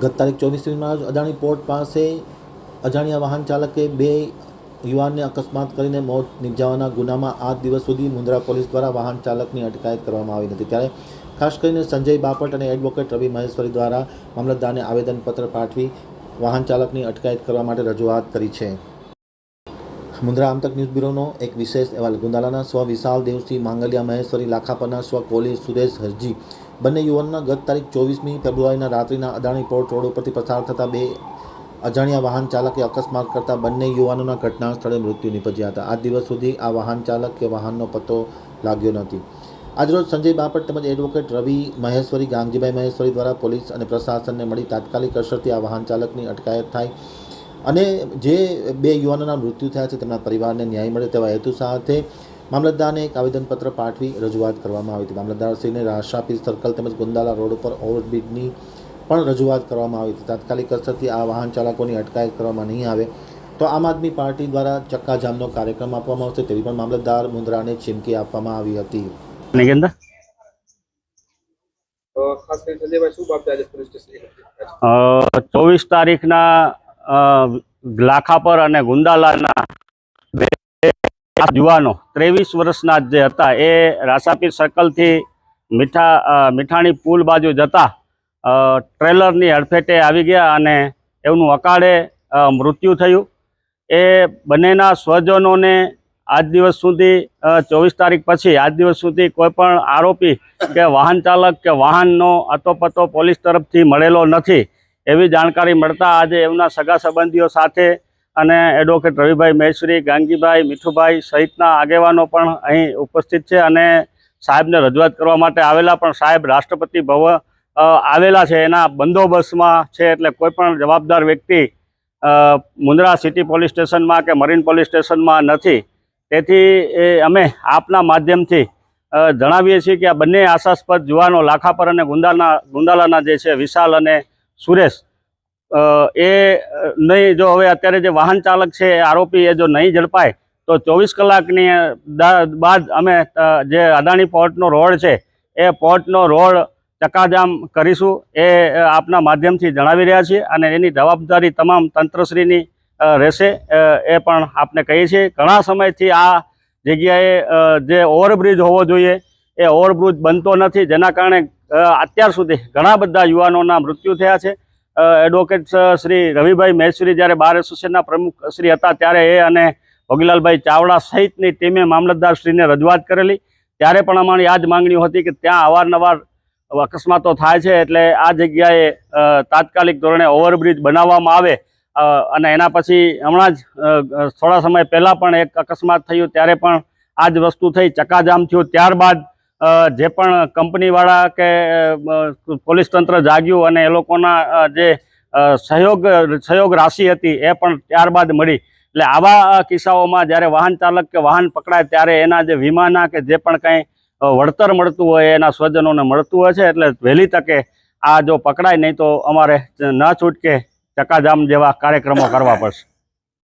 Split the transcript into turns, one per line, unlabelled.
ગત તારીખ 24મીના રોજ અદાણી પોર્ટ પાસે અજાણ્યા વાહન ચાલકે બે યુવાનને અકસ્માત કરીને મોત નિપજાવવાના ગુનામાં આજ દિવસ સુધી મુન્દ્રા પોલીસ દ્વારા વાહન ચાલકની અટકાયત કરવામાં આવી નથી। ત્યારે ખાસ કરીને સંજય બાપટ અને એડવોકેટ રવિ મહેશ્વરી દ્વારા મામલતદારને આવેદનપત્ર પાઠવી વાહન ચાલકની અટકાયત કરવા માટે રજૂઆત કરી છે। મુન્દ્રા આમતક ન્યૂઝ બ્યુરોનો એક વિશેષ અહેવાલ। ગુંદાલાના સ્વ વિશાલ દેવસિંહ માંગલિયા મહેશ્વરી લાખાપરના સ્વ કોલી સુરેશ હરજી બંને યુવાનોના ગત તારીખ 24મી ફેબ્રુઆરીના રાત્રિના અદાણી પોર્ટ રોડ ઉપરથી પસાર થતા બે અજાણ્યા વાહન ચાલકે અકસ્માત કરતા બંને યુવાનોના ઘટના સ્થળે મૃત્યુ નિપજ્યા હતા। આજ દિવસ સુધી આ વાહન ચાલક કે વાહનનો પત્તો લાગ્યો નથી। આજરોજ સંજય બાપટ તેમજ એડવોકેટ રવિ મહેશ્વરી ગાંગજીભાઈ મહેશ્વરી દ્વારા પોલીસ અને પ્રશાસનને મળી તાત્કાલિક અસરથી આ વાહન ચાલકની અટકાયત થાય અને જે બે યુવાનોના મૃત્યુ થયા છે તેમના પરિવારને ન્યાય મળે તેવા હેતુ સાથે મામલતદારને એક આવેદનપત્ર પાઠવી રજૂઆત કરવામાં આવી હતી। મામલતદારશ્રીને રાશાપીર સર્કલ તેમજ ગુંદાલા રોડ ઉપર ઓવરબ્રિજની પણ રજૂઆત કરવામાં આવી હતી। તાત્કાલિક અસરથી આ વાહન ચાલકોની અટકાયત કરવામાં નહીં આવે તો આમ આદમી પાર્ટી દ્વારા ચક્કાજામનો કાર્યક્રમ આપવામાં આવશે તેવી પણ મામલતદાર મુન્દ્રાને ચીમકી આપવામાં આવી હતી।
ખાસ કરીને સંજયભાઈ શું બાબતે આજે પોલીસ સ્ટેશન
24 તારીખના લાખાપર અને ગુંદાલાના બે યુવાનો 23 વર્ષના જે હતા એ રાસાપીર સર્કલથી મીઠાણી પુલ બાજુ જતા ટ્રેલરની હડફેટે આવી ગયા અને એમનું અકાળે મૃત્યુ થયું। એ બંનેના સ્વજનોને આજ દિવસ સુધી 24 તારીખ પછી આજ દિવસ સુધી કોઈ પણ આરોપી કે વાહન ચાલક કે વાહનનો અતોપતો પોલીસ તરફથી મળેલો નથી એવી જાણકારી મળતા આજે એમના સગા સંબંધીઓ સાથે અને એડવોકેટ રવિભાઈ મહેશ્વરી ગાંગીભાઈ મીઠુભાઈ સહિતના આગેવાનો પણ અહીં ઉપસ્થિત છે અને સાહેબને રજૂઆત કરવા માટે આવેલા, પણ સાહેબ રાષ્ટ્રપતિ ભવન આવેલા છે એના બંદોબસ્તમાં છે એટલે કોઈ પણ જવાબદાર વ્યક્તિ મુન્દ્રા સિટી પોલીસ સ્ટેશનમાં કે મરીન પોલીસ સ્ટેશનમાં નથી। તેથી અમે આપના માધ્યમથી જણાવીએ છીએ કે આ બંને આશાસ્પદ યુવાનો લાખાપર અને ગુંદાલાના જે છે વિશાલ અને સુરેશ એ નહીં જો હવે અત્યારે જે વાહન ચાલક છે આરોપી એ જો નહીં ઝડપાય તો 24 કલાકની બાદ અમે જે અદાણી પોર્ટનો રોડ છે એ પોર્ટનો રોડ ચક્કાજામ કરીશું એ આપના માધ્યમથી જણાવી રહ્યા છીએ અને એની જવાબદારી તમામ તંત્રશ્રીની રહેશે એ પણ આપને કહીએ છીએ। ઘણા સમયથી આ જગ્યાએ જે ઓવરબ્રિજ હોવો જોઈએ એ ઓવરબ્રિજ બનતો નથી જેના કારણે અત્યાર સુધી ઘણા બધા યુવાનોના મૃત્યુ થયા છે। એડવોકેટ શ્રી રવિભાઈ મહેશ્વરી જ્યારે બાર એસોસિએશનના પ્રમુખ શ્રી હતા ત્યારે એ અને ભોગીલાલભાઈ ચાવડા સહિતની ટીમે મામલતદારશ્રીને રજૂઆત કરેલી ત્યારે પણ અમારી આ જ માંગણીઓ હતી કે ત્યાં અવારનવાર અકસ્માતો થાય છે એટલે આ જગ્યાએ તાત્કાલિક ધોરણે ઓવરબ્રિજ બનાવવામાં આવે અને એના પછી હમણાં જ થોડા સમય પહેલાં પણ એક અકસ્માત થયું ત્યારે પણ આ જ વસ્તુ થઈ, ચક્કાજામ થયું। ત્યારબાદ જે પણ કંપનીવાળા કે પોલીસ તંત્ર જાગ્યું અને એ લોકોના જે સહયોગ રાશિ હતી એ પણ ત્યારબાદ મળી। એટલે આવા કિસ્સાઓમાં જ્યારે વાહન ચાલક કે વાહન પકડાય ત્યારે એના જે વીમાના કે જે પણ કંઈ વળતર મળતું હોય એના સ્વજનોને મળતું હોય છે એટલે વહેલી તકે આ જો પકડાય નહીં તો અમારે ન છૂટકે ચક્કાજામ જેવા કાર્યક્રમો કરવા પડશે।